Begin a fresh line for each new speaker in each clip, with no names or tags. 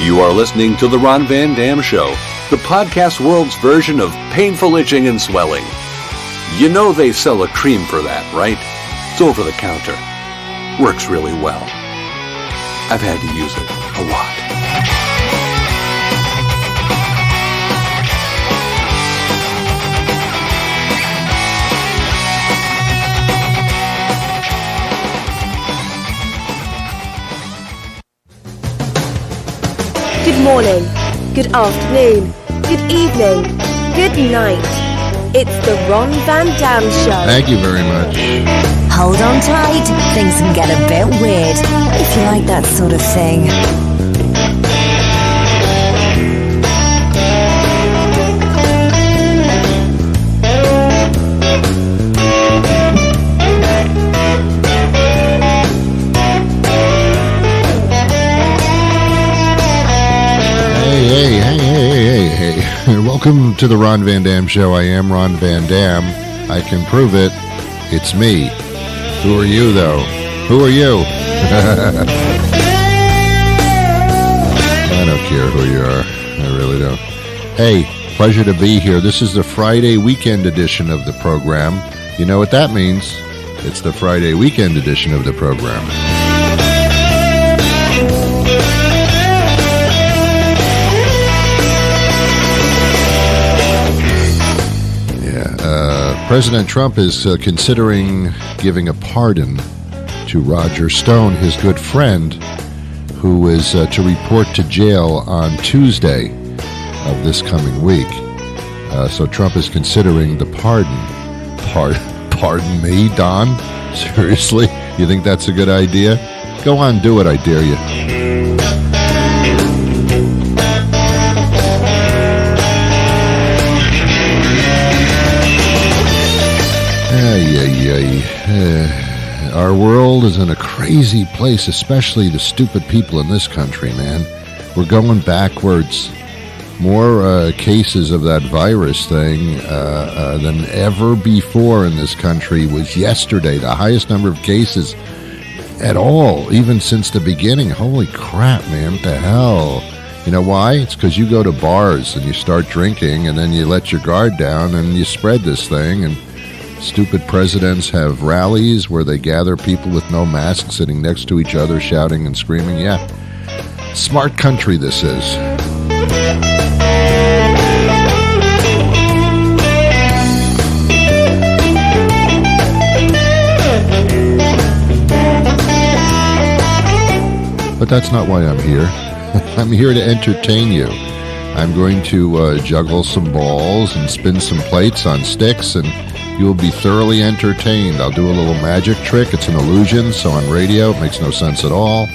You are listening to The Ron Van Dam Show, the podcast world's version of painful itching and swelling. You know they sell a cream for that, right? It's over the counter. Works really well. I've had to use it a lot.
Good morning, good afternoon, good evening, good night. It's the Ron Van Dam Show.
Thank you very much.
Hold on tight, things can get a bit weird, if you like that sort of thing.
Hey. Welcome to the Ron Van Dam Show. I am Ron Van Dam. I can prove it. It's me. Who are you, though? Who are you? I don't care who you are. I really don't. Hey, pleasure to be here. This is the Friday weekend edition of the program. You know what that means? It's the Friday weekend edition of the program. President Trump is considering giving a pardon to Roger Stone, his good friend, who is to report to jail on Tuesday of this coming week. So Trump is considering the pardon. Pardon me, Don? Seriously? You think that's a good idea? Go on, do it, I dare you. Our world is in a crazy place, especially the stupid people in this country, man. We're going backwards. More cases of that virus thing than ever before in this country was yesterday. The highest number of cases at all, even since the beginning. Holy crap, man, what the hell? You know why? It's because you go to bars and you start drinking and then you let your guard down and you spread this thing, and stupid presidents have rallies where they gather people with no masks sitting next to each other, shouting and screaming. Yeah, smart country this is. But that's not why I'm here. I'm here to entertain you. I'm going to juggle some balls and spin some plates on sticks, and you will be thoroughly entertained. I'll do a little magic trick. It's an illusion, so on radio it makes no sense at all.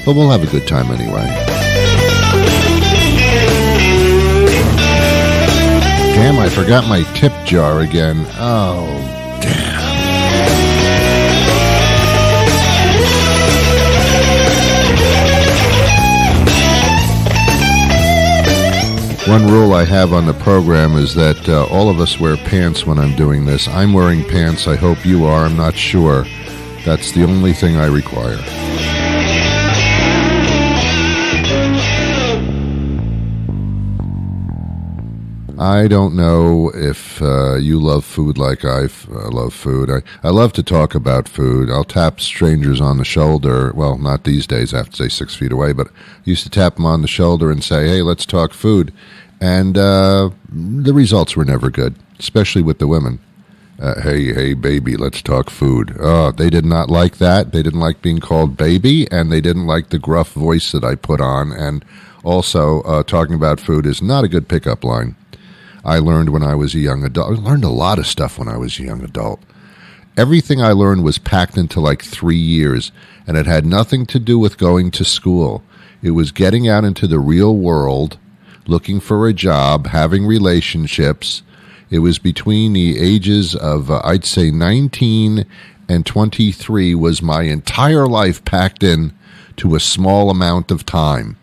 But we'll have a good time anyway. Damn, I forgot my tip jar again. Oh, damn. One rule I have on the program is that all of us wear pants when I'm doing this. I'm wearing pants. I hope you are. I'm not sure. That's the only thing I require. I don't know if you love food like I love food. I love to talk about food. I'll tap strangers on the shoulder. Well, not these days. I have to stay 6 feet away. But I used to tap them on the shoulder and say, hey, let's talk food. And the results were never good, especially with the women. Hey, baby, let's talk food. Oh, they did not like that. They didn't like being called baby, and they didn't like the gruff voice that I put on. And also, talking about food is not a good pickup line. I learned when I was a young adult. I learned a lot of stuff when I was a young adult. Everything I learned was packed into like 3 years, and it had nothing to do with going to school. It was getting out into the real world, looking for a job, having relationships. It was between the ages of, I'd say 19 and 23 was my entire life packed in to a small amount of time.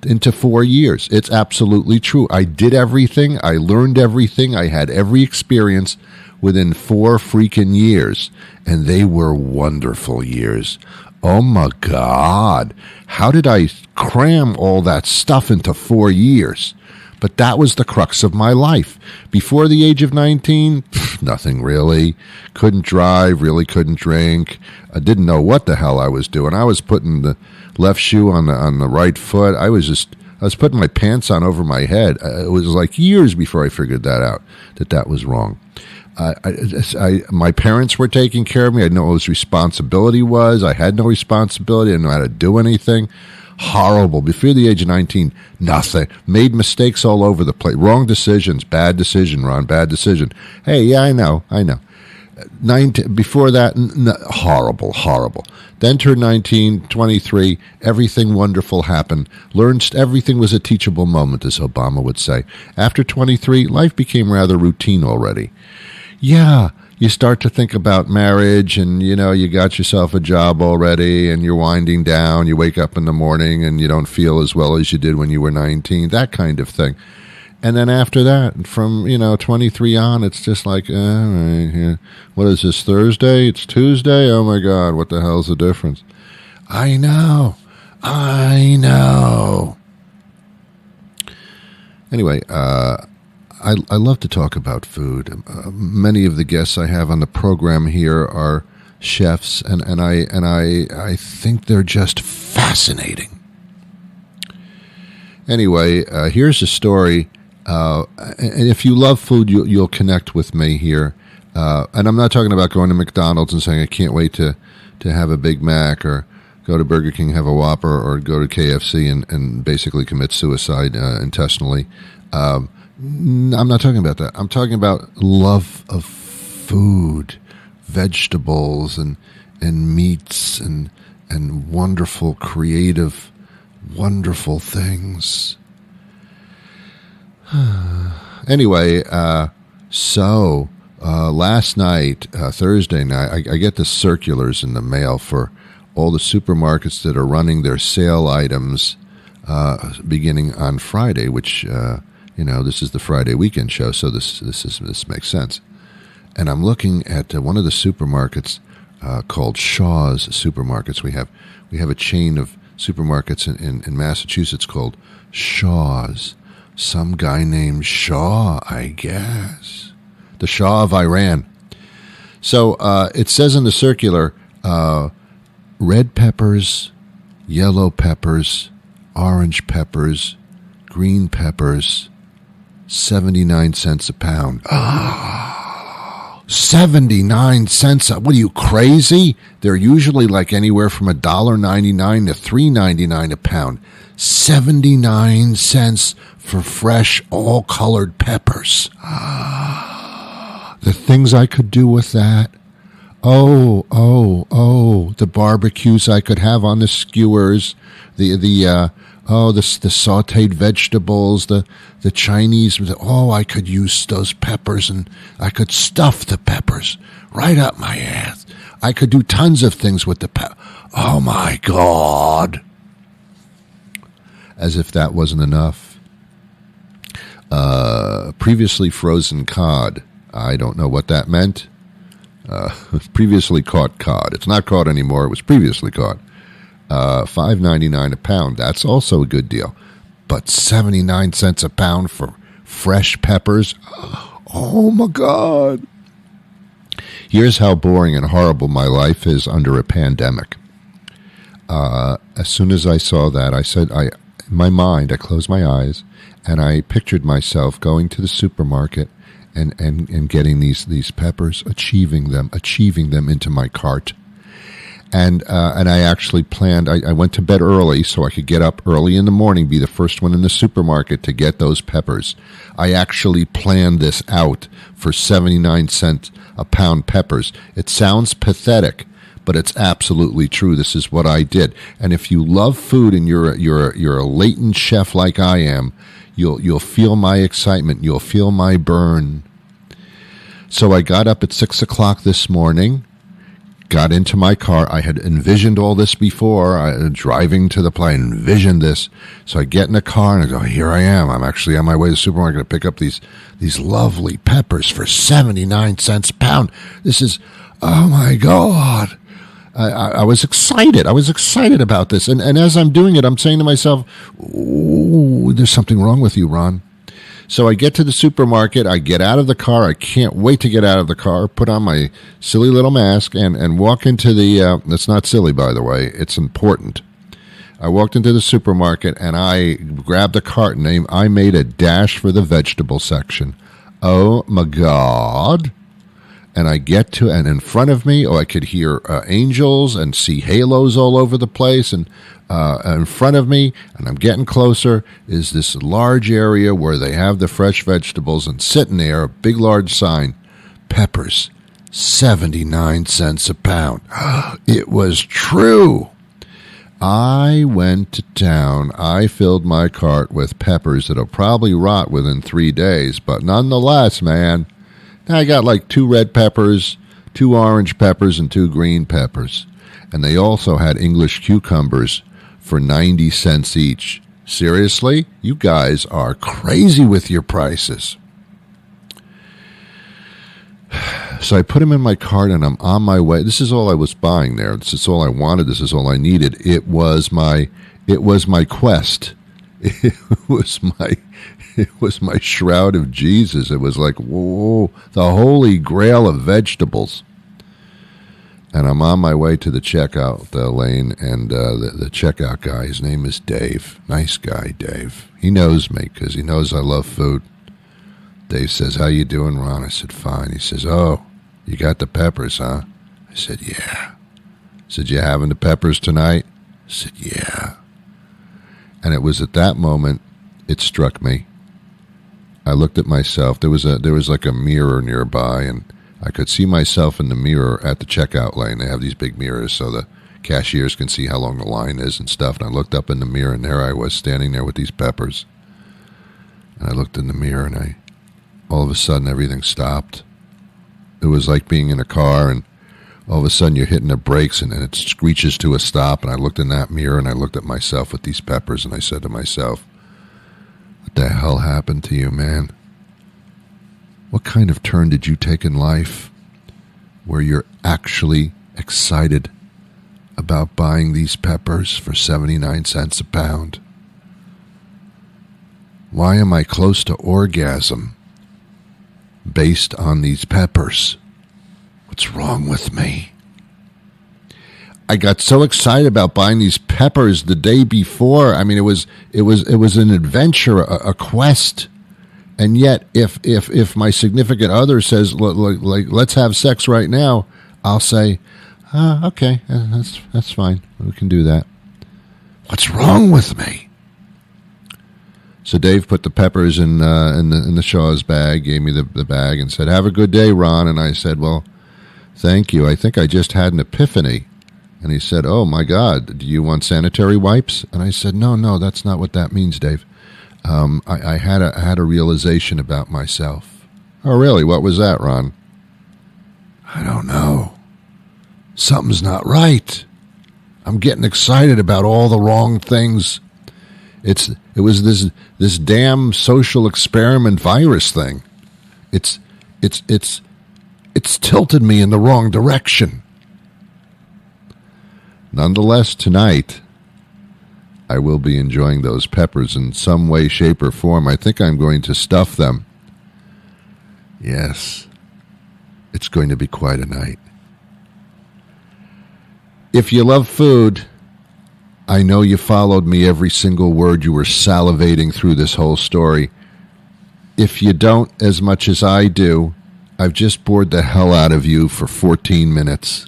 Into 4 years. It's absolutely true. I did everything. I learned everything. I had every experience within 4 freaking years. And they were wonderful years. Oh my God. How did I cram all that stuff into 4 years? But that was the crux of my life. Before the age of 19, nothing really. Couldn't drive, really couldn't drink. I didn't know what the hell I was doing. I was putting the left shoe on the right foot. I was putting my pants on over my head. It was like years before I figured that out, that was wrong. My parents were taking care of me. I didn't know what responsibility was. I had no responsibility. I didn't know how to do anything. Horrible. Before the age of 19, nothing. Made mistakes all over the place. Wrong decisions. Bad decision, Ron. Bad decision. Hey, yeah, I know. 19, before that, horrible. Then turned 19, 23, everything wonderful happened. Learned everything was a teachable moment, as Obama would say. After 23, life became rather routine already. Yeah, you start to think about marriage and, you got yourself a job already and you're winding down. You wake up in the morning and you don't feel as well as you did when you were 19, that kind of thing. And then after that, from, 23 on, it's just like, what is this, Thursday? It's Tuesday? Oh, my God, what the hell's the difference? I know. Anyway, I love to talk about food. Many of the guests I have on the program here are chefs, and I think they're just fascinating. Anyway, here's a story. And if you love food, you'll connect with me here. And I'm not talking about going to McDonald's and saying I can't wait to have a Big Mac, or go to Burger King, have a Whopper, or go to KFC and basically commit suicide intestinally. I'm not talking about that. I'm talking about love of food, vegetables and meats and wonderful, creative, wonderful things. Anyway, so last night, Thursday night, I get the circulars in the mail for all the supermarkets that are running their sale items beginning on Friday, which, this is the Friday weekend show, so this makes sense. And I'm looking at one of the supermarkets called Shaw's Supermarkets. We have a chain of supermarkets in Massachusetts called Shaw's. Some guy named Shaw, I guess. The Shah of Iran. So it says in the circular, red peppers, yellow peppers, orange peppers, green peppers, 79 cents a pound. 79 cents. What are you, crazy? They're usually like anywhere from $1.99 to $3.99 a pound. 79 cents for fresh, all-colored peppers. The things I could do with that. Oh, the barbecues I could have on the skewers, the sautéed vegetables, the Chinese. I could use those peppers, and I could stuff the peppers right up my ass. I could do tons of things with the pepper. Oh, my God. As if that wasn't enough. Previously frozen cod. I don't know what that meant. Previously caught cod. It's not caught anymore. It was previously caught. $5.99 a pound. That's also a good deal. But 79 cents a pound for fresh peppers. Oh, my God. Here's how boring and horrible my life is under a pandemic. As soon as I saw that, I said, in my mind, I closed my eyes, and I pictured myself going to the supermarket and getting these peppers, achieving them into my cart. And I actually planned, I went to bed early so I could get up early in the morning, be the first one in the supermarket to get those peppers. I actually planned this out for 79 cents a pound peppers. It sounds pathetic, but it's absolutely true. This is what I did. And if you love food and you're a latent chef like I am, you'll feel my excitement. You'll feel my burn. So I got up at 6 o'clock this morning, got into my car. I had envisioned all this before, driving to the plane, envisioned this. So I get in the car and I go, here I am. I'm actually on my way to the supermarket to pick up these lovely peppers for 79 cents a pound. This is, oh my God. I was excited. I was excited about this. And as I'm doing it, I'm saying to myself, ooh, there's something wrong with you, Ron. So I get to the supermarket. I get out of the car. I can't wait to get out of the car, put on my silly little mask, and walk into the, that's not silly, by the way. It's important. I walked into the supermarket, and I grabbed a carton. I made a dash for the vegetable section. Oh, my God. And I get to, and in front of me, I could hear angels and see halos all over the place. And in front of me, and I'm getting closer, is this large area where they have the fresh vegetables. And sitting there, a big, large sign, peppers, 79 cents a pound. It was true. I went to town. I filled my cart with peppers that'll probably rot within 3 days. But nonetheless, man, I got like 2 red peppers, 2 orange peppers, and 2 green peppers. And they also had English cucumbers for 90 cents each. Seriously? You guys are crazy with your prices. So I put them in my cart, and I'm on my way. This is all I was buying there. This is all I wanted. This is all I needed. It was my quest. It was my shroud of Jesus. It was like, whoa, the holy grail of vegetables. And I'm on my way to the checkout lane, and the checkout guy, his name is Dave. Nice guy, Dave. He knows me because he knows I love food. Dave says, how you doing, Ron? I said, fine. He says, oh, you got the peppers, huh? I said, yeah. He said, you having the peppers tonight? I said, yeah. And it was at that moment it struck me. I looked at myself. There was like a mirror nearby, and I could see myself in the mirror at the checkout lane. They have these big mirrors so the cashiers can see how long the line is and stuff. And I looked up in the mirror, and there I was standing there with these peppers. And I looked in the mirror, and all of a sudden everything stopped. It was like being in a car, and all of a sudden you're hitting the brakes, and it screeches to a stop. And I looked in that mirror, and I looked at myself with these peppers, and I said to myself, what the hell happened to you, man? What kind of turn did you take in life where you're actually excited about buying these peppers for 79 cents a pound? Why am I close to orgasm based on these peppers? What's wrong with me? I got so excited about buying these peppers the day before. I mean, it was an adventure, a quest. And yet, if my significant other says, like, let's have sex right now, I'll say, okay, that's fine. We can do that. What's wrong with me? So Dave put the peppers in the Shaw's bag, gave me the bag, and said, have a good day, Ron. And I said, well, thank you. I think I just had an epiphany. And he said, oh, my God, do you want sanitary wipes? And I said, no, that's not what that means, Dave. I had a realization about myself. Oh, really? What was that, Ron? I don't know. Something's not right. I'm getting excited about all the wrong things. It was this damn social experiment virus thing. It's tilted me in the wrong direction. Nonetheless, tonight, I will be enjoying those peppers in some way, shape, or form. I think I'm going to stuff them. Yes, it's going to be quite a night. If you love food, I know you followed me every single word. You were salivating through this whole story. If you don't as much as I do, I've just bored the hell out of you for 14 minutes.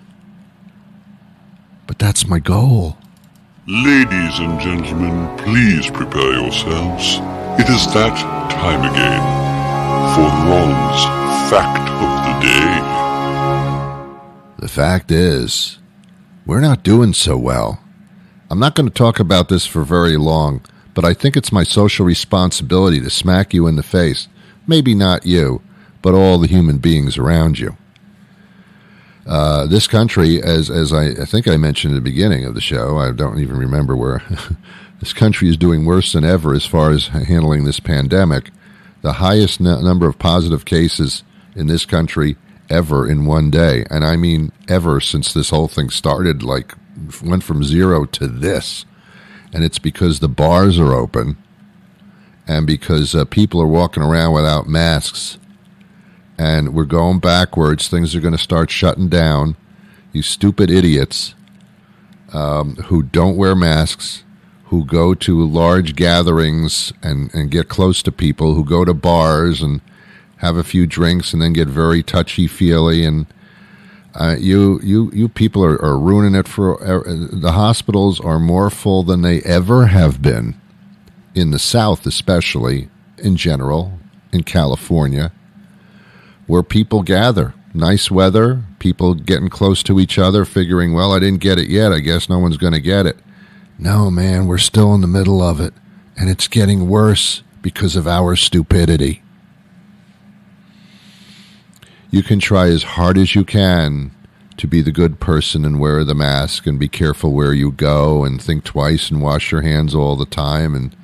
But that's my goal.
Ladies and gentlemen, please prepare yourselves. It is that time again for Ron's Fact of the Day.
The fact is, we're not doing so well. I'm not going to talk about this for very long, but I think it's my social responsibility to smack you in the face. Maybe not you, but all the human beings around you. This country, as I think I mentioned at the beginning of the show, I don't even remember where, this country is doing worse than ever as far as handling this pandemic. The highest number of positive cases in this country ever in one day. And I mean ever since this whole thing started, like went from zero to this. And it's because the bars are open and because people are walking around without masks. And we're going backwards. Things are going to start shutting down. You stupid idiots who don't wear masks, who go to large gatherings and get close to people, who go to bars and have a few drinks and then get very touchy-feely. And you people are ruining it for the hospitals are more full than they ever have been in the South, especially in general, in California, where people gather. Nice weather, people getting close to each other, figuring, well, I didn't get it yet. I guess no one's going to get it. No, man, we're still in the middle of it, and it's getting worse because of our stupidity. You can try as hard as you can to be the good person and wear the mask and be careful where you go and think twice and wash your hands all the time and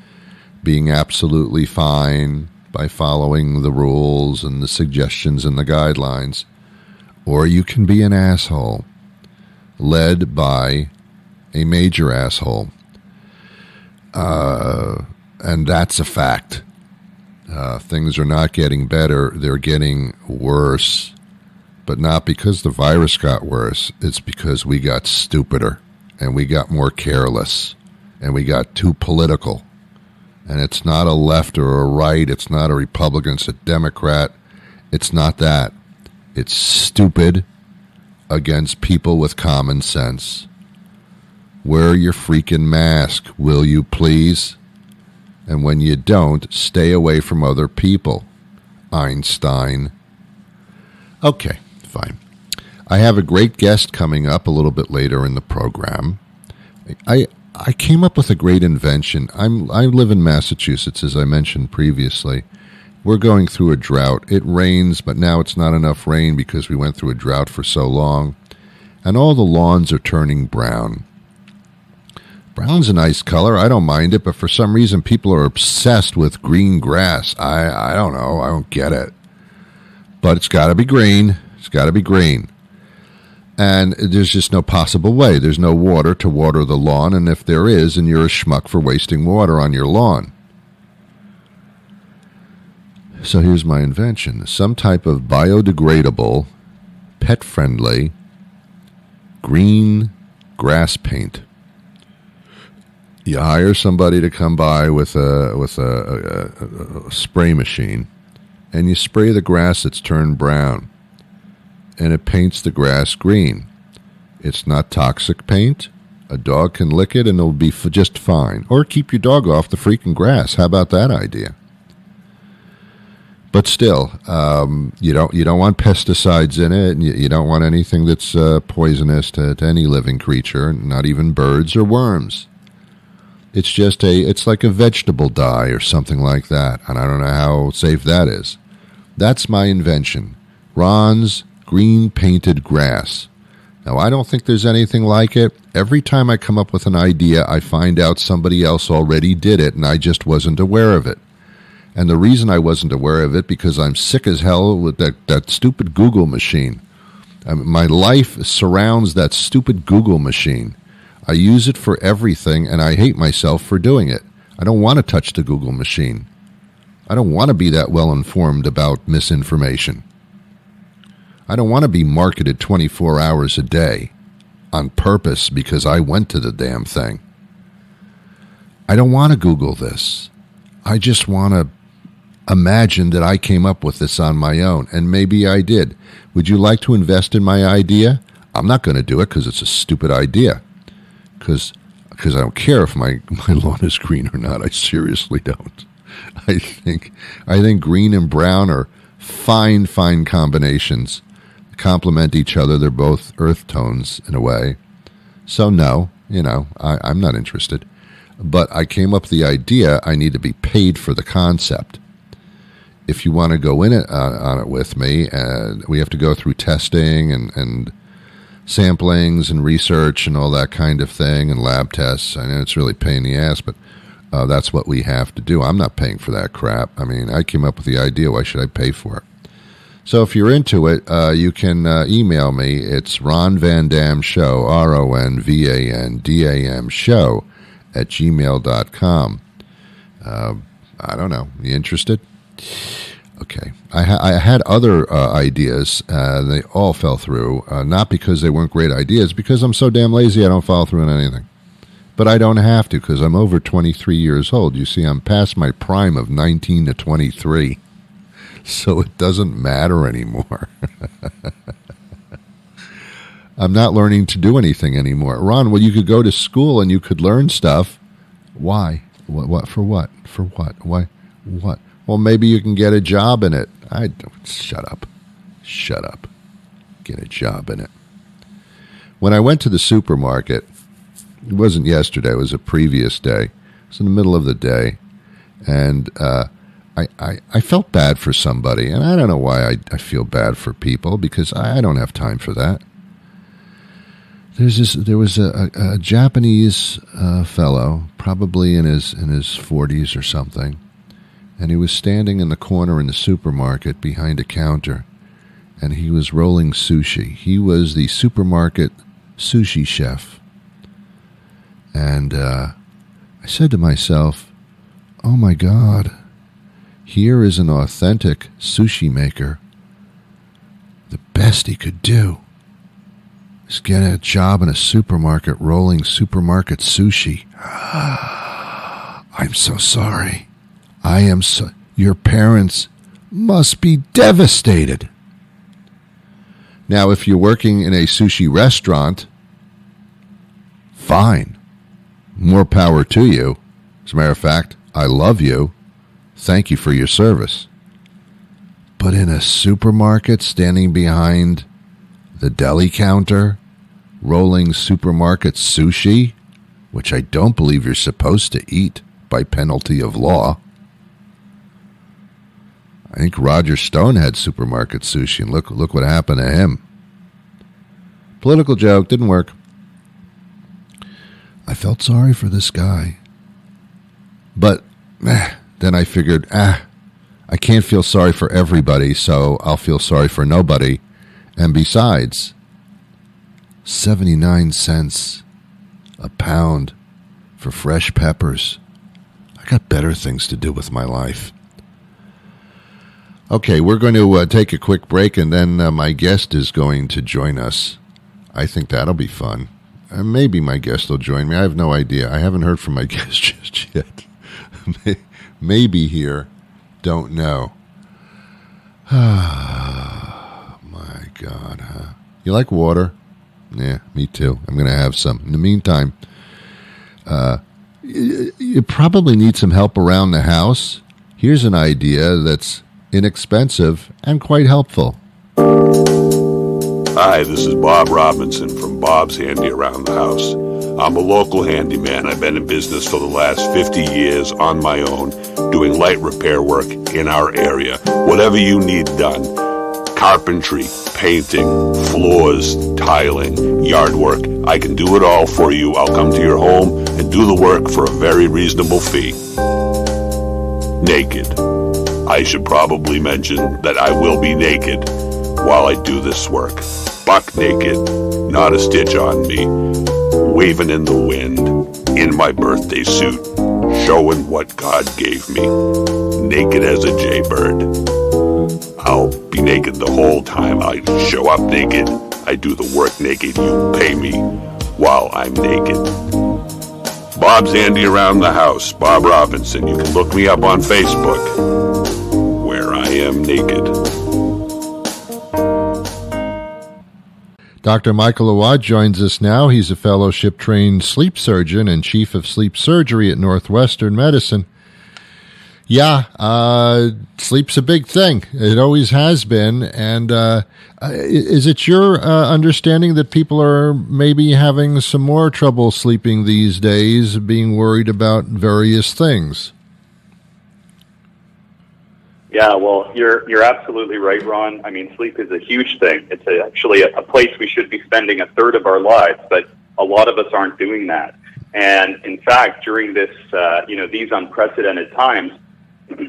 being absolutely fine by following the rules and the suggestions and the guidelines. Or you can be an asshole, led by a major asshole. And that's a fact. Things are not getting better, they're getting worse. But not because the virus got worse, it's because we got stupider, and we got more careless, and we got too political. And it's not a left or a right, it's not a Republican, it's a Democrat, it's not that. It's stupid against people with common sense. Wear your freaking mask, will you please? And when you don't, stay away from other people. Einstein. Okay, fine. I have a great guest coming up a little bit later in the program. I came up with a great invention. I live in Massachusetts, as I mentioned previously. We're going through a drought. It rains, but now it's not enough rain because we went through a drought for so long. And all the lawns are turning brown. Brown's a nice color. I don't mind it, but for some reason people are obsessed with green grass. I don't know. I don't get it. But it's got to be green. It's got to be green. And there's just no possible way. There's no water to water the lawn, and if there is, then you're a schmuck for wasting water on your lawn. So here's my invention. Some type of biodegradable, pet-friendly, green grass paint. You hire somebody to come by with a spray machine, and you spray the grass that's turned brown, and it paints the grass green. It's not toxic paint. A dog can lick it, and it'll be just fine. Or keep your dog off the freaking grass. How about that idea? But still, you don't want pesticides in it, and you don't want anything that's poisonous to any living creature, not even birds or worms. It's just it's like a vegetable dye or something like that, and I don't know how safe that is. That's my invention. Ron's green painted grass. Now, I don't think there's anything like it. Every time I come up with an idea, I find out somebody else already did it, and I just wasn't aware of it. And the reason I wasn't aware of it, because I'm sick as hell with that stupid Google machine. My life surrounds that stupid Google machine. I use it for everything, and I hate myself for doing it. I don't want to touch the Google machine. I don't want to be that well-informed about misinformation. I don't want to be marketed 24 hours a day on purpose because I went to the damn thing. I don't want to Google this. I just want to imagine that I came up with this on my own, and maybe I did. Would you like to invest in my idea? I'm not going to do it because it's a stupid idea. Because I don't care if my lawn is green or not. I seriously don't. I think green and brown are fine combinations. Complement each other. They're both earth tones in a way. So no, I'm not interested. But I came up with the idea I need to be paid for the concept. If you want to go in it on it with me, we have to go through testing and samplings and research and all that kind of thing and lab tests. I know it's really a pain in the ass, but that's what we have to do. I'm not paying for that crap. I mean, I came up with the idea. Why should I pay for it? So if you're into it, you can email me. It's Ron Van Dam Show, RONVANDAM Show @gmail.com. I don't know. You interested? Okay. I had other ideas. They all fell through. Not because they weren't great ideas, because I'm so damn lazy I don't follow through on anything. But I don't have to because I'm over 23 years old. You see, I'm past my prime of 19 to 23. So it doesn't matter anymore. I'm not learning to do anything anymore. Ron, well, you could go to school and you could learn stuff. Why? What? For what? For what? Why? What? Well, maybe you can get a job in it. Shut up. Shut up. Get a job in it. When I went to the supermarket, it wasn't yesterday, it was a previous day. It was in the middle of the day. And I felt bad for somebody. And I don't know why I feel bad for people, because I don't have time for that. There was a Japanese fellow, probably in his 40s or something, and he was standing in the corner in the supermarket behind a counter, and he was rolling sushi. He was the supermarket sushi chef. And I said to myself, oh my God, here is an authentic sushi maker. The best he could do is get a job in a supermarket rolling supermarket sushi. I'm so sorry. Your parents must be devastated. Now, if you're working in a sushi restaurant, fine. More power to you. As a matter of fact, I love you. Thank you for your service. But in a supermarket, standing behind the deli counter, rolling supermarket sushi, which I don't believe you're supposed to eat by penalty of law. I think Roger Stone had supermarket sushi, and look what happened to him. Political joke, didn't work. I felt sorry for this guy. But then I figured, I can't feel sorry for everybody, so I'll feel sorry for nobody. And besides, 79 cents a pound for fresh peppers. I got better things to do with my life. Okay, we're going to take a quick break, and then my guest is going to join us. I think that'll be fun. Maybe my guest will join me. I have no idea. I haven't heard from my guest just yet. Maybe here. Don't know. My God, huh? You like water? Yeah, me too. I'm going to have some. In the meantime, you probably need some help around the house. Here's an idea that's inexpensive and quite helpful.
Hi, this is Bob Robinson from Bob's Handy Around the House. I'm a local handyman. I've been in business for the last 50 years on my own, doing light repair work in our area. Whatever you need done. Carpentry, painting, floors, tiling, yard work. I can do it all for you. I'll come to your home and do the work for a very reasonable fee. Naked. I should probably mention that I will be naked while I do this work. Buck naked, not a stitch on me, waving in the wind, in my birthday suit, showing what God gave me, naked as a jaybird. I'll be naked the whole time. I show up naked, I do the work naked, you pay me while I'm naked. Bob's Handy Around the House, Bob Robinson. You can look me up on Facebook, where I am naked.
Dr. Michael Awad joins us now. He's a fellowship-trained sleep surgeon and chief of sleep surgery at Northwestern Medicine. Yeah, sleep's a big thing. It always has been. And is it your understanding that people are maybe having some more trouble sleeping these days, being worried about various things?
Yeah, well, you're absolutely right, Ron. I mean, sleep is a huge thing. It's actually a place we should be spending a third of our lives, but a lot of us aren't doing that. And in fact, during this, these unprecedented times,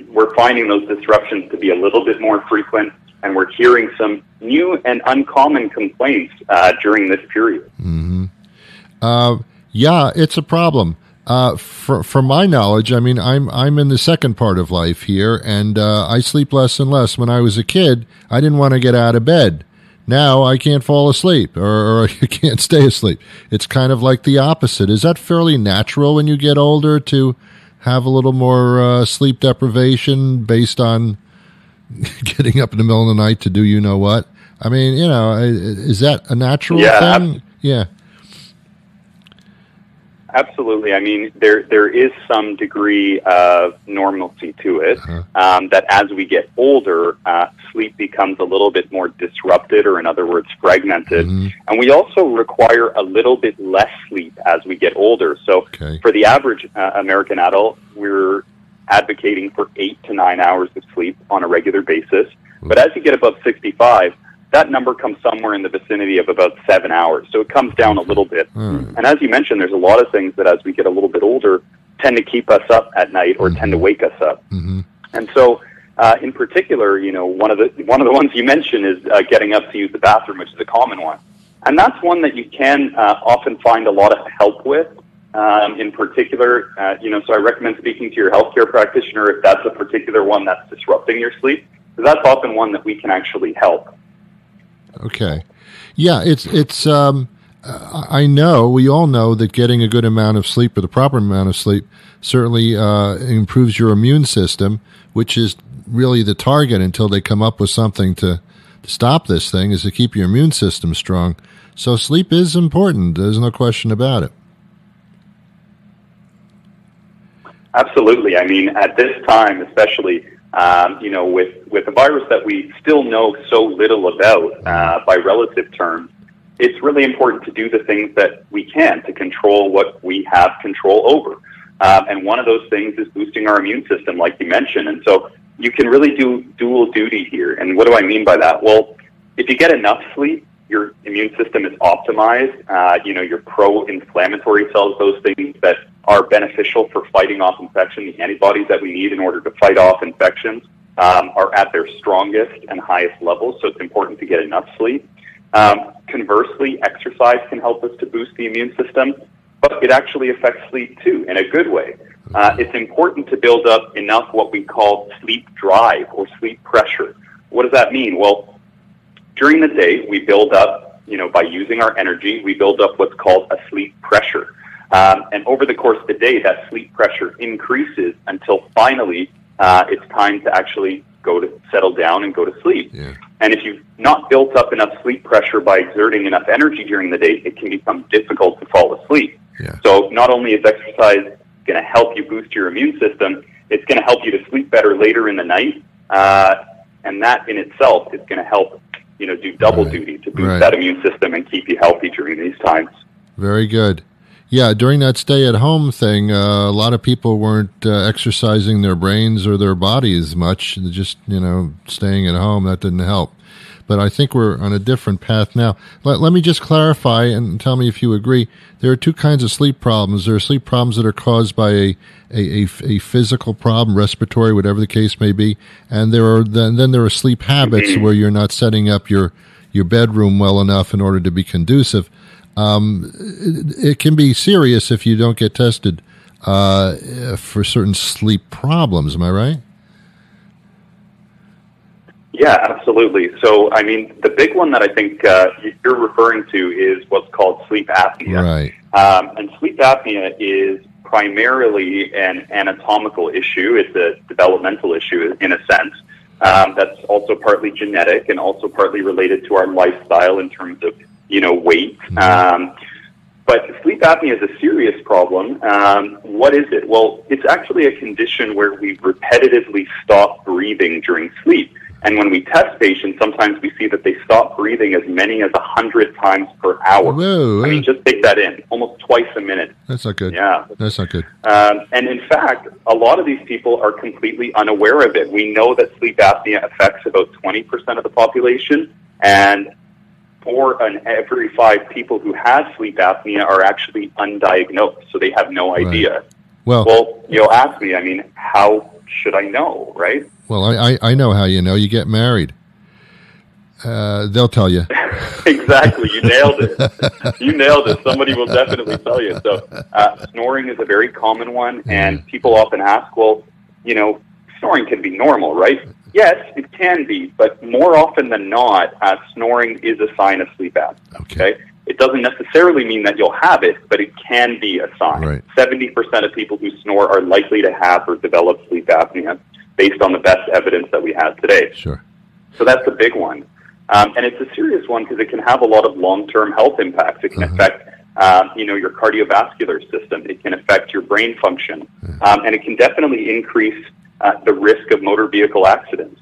we're finding those disruptions to be a little bit more frequent. and we're hearing some new and uncommon complaints during this period.
Mm-hmm. Yeah, it's a problem. From my knowledge, I mean, I'm in the second part of life here, and I sleep less and less. When I was a kid, I didn't want to get out of bed. Now I can't fall asleep, or I can't stay asleep. It's kind of like the opposite. Is that fairly natural when you get older to have a little more sleep deprivation based on getting up in the middle of the night to do you know what? I mean, you know, is that a natural thing? Yeah.
Absolutely. I mean, there is some degree of normalcy to it, that as we get older, sleep becomes a little bit more disrupted, or in other words, fragmented. Mm-hmm. And we also require a little bit less sleep as we get older. So for the average American adult, we're advocating for 8 to 9 hours of sleep on a regular basis. But as you get above 65, that number comes somewhere in the vicinity of about 7 hours. So it comes down a little bit. And as you mentioned, there's a lot of things that as we get a little bit older tend to keep us up at night or tend to wake us up. And so in particular, you know, one of the ones you mentioned is getting up to use the bathroom, which is a common one. And that's one that you can often find a lot of help with. In particular, you know, so I recommend speaking to your healthcare practitioner if that's a particular one that's disrupting your sleep, because that's often one that we can actually help.
Okay. Yeah, it's I know, we all know that getting a good amount of sleep, or the proper amount of sleep, certainly improves your immune system, which is really the target until they come up with something to stop this thing, is to keep your immune system strong. So sleep is important. There's no question about it.
Absolutely. I mean, at this time, especially, you know, with a virus that we still know so little about by relative terms, it's really important to do the things that we can to control what we have control over. And one of those things is boosting our immune system, like you mentioned. And so you can really do dual duty here. And what do I mean by that? Well, if you get enough sleep, your immune system is optimized. You know, your pro-inflammatory cells, those things that are beneficial for fighting off infection, the antibodies that we need in order to fight off infections, are at their strongest and highest levels. So it's important to get enough sleep. Conversely, exercise can help us to boost the immune system, but it actually affects sleep too, in a good way. It's important to build up enough what we call sleep drive or sleep pressure. What does that mean? Well, during the day, we build up, you know, by using our energy, we build up what's called a sleep pressure. And over the course of the day, that sleep pressure increases until finally it's time to actually go to settle down and go to sleep. Yeah. And if you've not built up enough sleep pressure by exerting enough energy during the day, it can become difficult to fall asleep. Yeah. So not only is exercise going to help you boost your immune system, it's going to help you to sleep better later in the night. And that in itself is going to help, you know, do double duty to boost that immune system and keep you healthy during these times.
Very good. Yeah, during that stay-at-home thing, a lot of people weren't exercising their brains or their bodies much. Just, you know, staying at home, that didn't help. But I think we're on a different path now. Let me just clarify and tell me if you agree. There are two kinds of sleep problems. There are sleep problems that are caused by a physical problem, respiratory, whatever the case may be, and then there are sleep habits where you're not setting up your bedroom well enough in order to be conducive. It can be serious if you don't get tested for certain sleep problems. Am I right?
Yeah, absolutely. So, I mean, the big one that I think you're referring to is what's called sleep apnea.
Right.
And sleep apnea is primarily an anatomical issue. It's a developmental issue in a sense. That's also partly genetic and also partly related to our lifestyle in terms of, you know, weight. But sleep apnea is a serious problem. What is it? Well, it's actually a condition where we repetitively stop breathing during sleep. And when we test patients, sometimes we see that they stop breathing as many as 100 times per hour.
Whoa,
I mean, just take that in, almost twice a minute.
That's not good.
Yeah.
That's not good.
And in fact, a lot of these people are completely unaware of it. We know that sleep apnea affects about 20% of the population, and 4 in every 5 people who have sleep apnea are actually undiagnosed, so they have no idea.
Right. Well,
you'll ask me, I mean, how should I know, right?
Well, I know how you know. You get married. They'll tell you.
Exactly. You nailed it. You nailed it. Somebody will definitely tell you. So snoring is a very common one, and people often ask, well, snoring can be normal, right? Yes, it can be, but more often than not, snoring is a sign of sleep apnea. Okay? It doesn't necessarily mean that you'll have it, but it can be a sign.
Right.
70% of people who snore are likely to have or develop sleep apnea based on the best evidence that we have today.
Sure.
So that's a big one. And it's a serious one because it can have a lot of long-term health impacts. It can affect, your cardiovascular system. It can affect your brain function. And it can definitely increase the risk of motor vehicle accidents.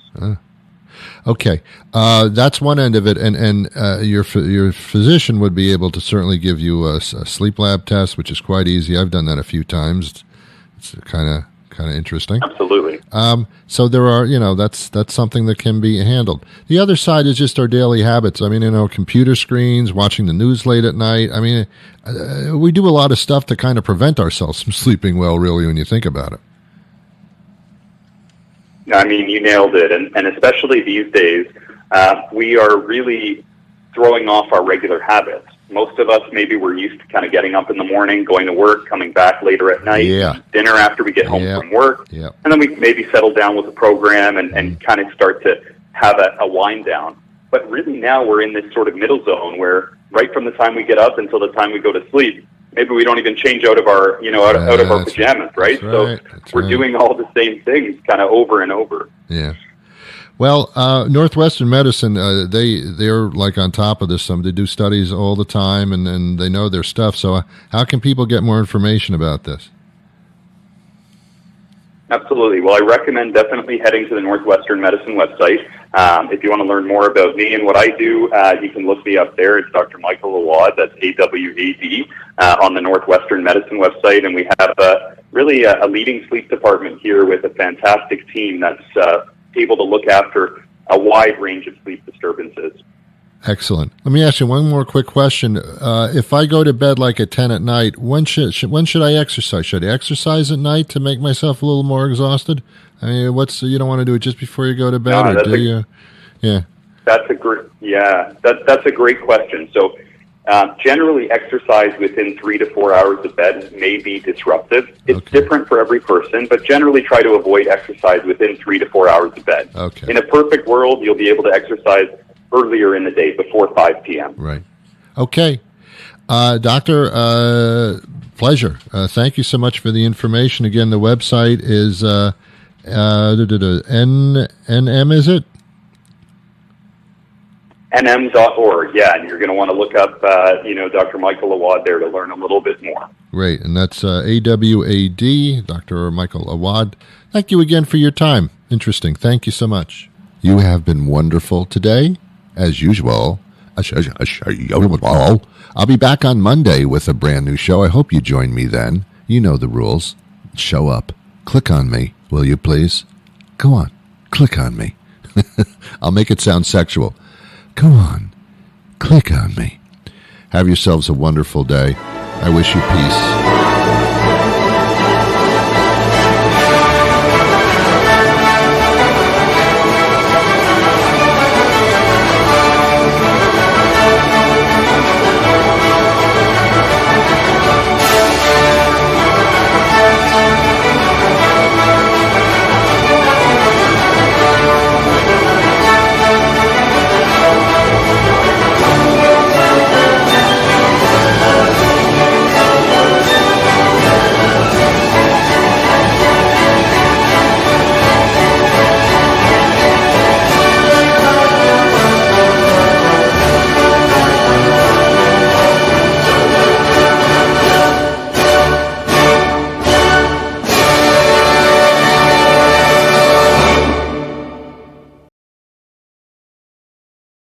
Okay. That's one end of it. And your physician would be able to certainly give you a sleep lab test, which is quite easy. I've done that a few times. It's kind of interesting.
Absolutely.
So there are, that's something that can be handled. The other side is just our daily habits. I mean, computer screens, watching the news late at night. I mean, we do a lot of stuff to kind of prevent ourselves from sleeping well, really, when you think about it.
I mean, you nailed it. And especially these days, we are really throwing off our regular habits. Most of us, maybe we're used to kind of getting up in the morning, going to work, coming back later at night, dinner after we get home from work, and then we maybe settle down with a program and kind of start to have a wind down. But really now we're in this sort of middle zone where right from the time we get up until the time we go to sleep, maybe we don't even change out of our, out of our pajamas, right? So we're doing all the same things kind of over and over.
Yeah. Well, Northwestern Medicine, they're like on top of this. They do studies all the time, and they know their stuff. So how can people get more information about this?
Absolutely. Well, I recommend definitely heading to the Northwestern Medicine website. If you want to learn more about me and what I do, you can look me up there. It's Dr. Michael Awad, that's AWAD, on the Northwestern Medicine website. And we have really a leading sleep department here with a fantastic team that's able to look after a wide range of sleep disturbances.
Excellent. Let me ask you one more quick question. If I go to bed like at 10 at night, when should I exercise? Should I exercise at night to make myself a little more exhausted? I mean, you don't want to do it just before you go to bed, or do you? Yeah.
That's a great question. So generally exercise within 3 to 4 hours of bed may be disruptive. It's different for every person, but generally try to avoid exercise within 3 to 4 hours of bed.
Okay.
In a perfect world, you'll be able to exercise earlier in the day, before 5 p.m.
Right. Okay. Doctor, pleasure. Thank you so much for the information. Again, the website is NM, is it?
NM.org, yeah, and you're going to want to look up, Dr. Michael Awad there to learn a little bit more.
Great, and that's AWAD, Dr. Michael Awad. Thank you again for your time. Interesting. Thank you so much. You have been wonderful today, as usual. I'll be back on Monday with a brand new show. I hope you join me then. You know the rules. Show up. Click on me, will you please? Go on. Click on me. I'll make it sound sexual. Go on, click on me. Have yourselves a wonderful day. I wish you peace.